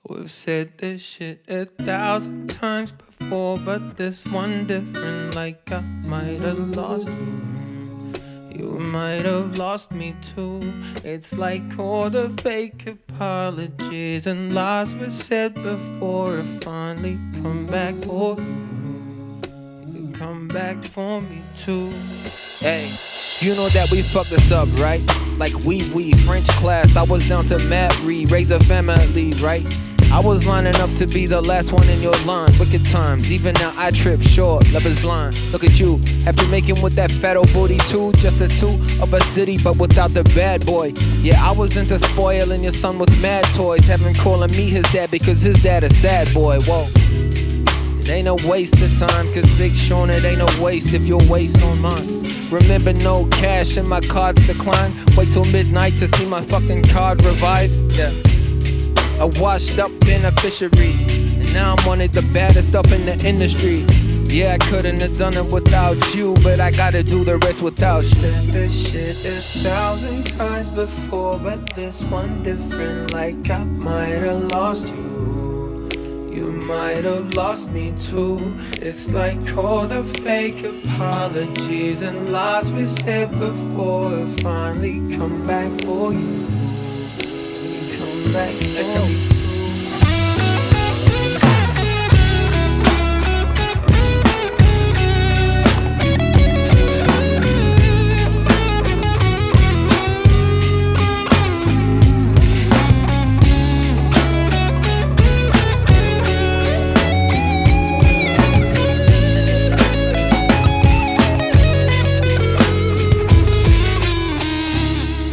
We've said this shit 1,000 times before, but this one different, like I might have lost you. You might have lost me too. It's like all the fake apologies and lies were said before have finally come back for you. You come back for me too. Hey, you know that we fucked this up, right? Like we French class, I was down to Matt Reed, raise a family, right? I was lining up to be the last one in your line. Wicked times, even now I trip short, love is blind. Look at you, after making with that fat old booty too. Just the two of us diddy, but without the bad boy. Yeah, I was into spoiling your son with mad toys, having calling me his dad because his dad a sad boy. Whoa, it ain't no waste of time, cause Big Sean, it ain't no waste if you're waste on mine. Remember, no cash and my cards decline. Wait till midnight to see my fucking card revive. Yeah, I washed up in a fishery, and now I'm one of the baddest up in the industry. Yeah, I couldn't have done it without you, but I gotta do the rest without you. Said this shit 1,000 times before, but this one different, like I might have lost you. You might have lost me too. It's like all the fake apologies and lies we said before have finally come back for you. Come back. Let's go.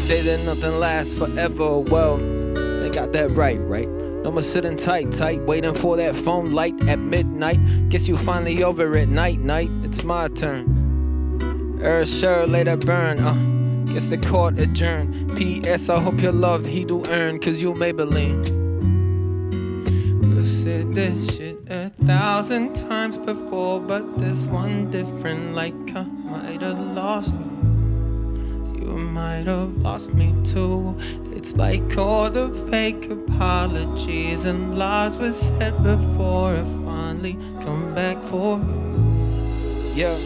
Say that nothing lasts forever, well, they got that right? No more sitting tight, waiting for that phone light at midnight. Guess you finally over it, night, it's my turn. Sure, let it burn, guess the court adjourned. P.S. I hope your love he do earn, cause you Maybelline. We said this shit 1,000 times before, but this one different, like I might have lost you. You might have lost me too. It's like all the fake apologies and lies were said before have finally come back for you. Yeah.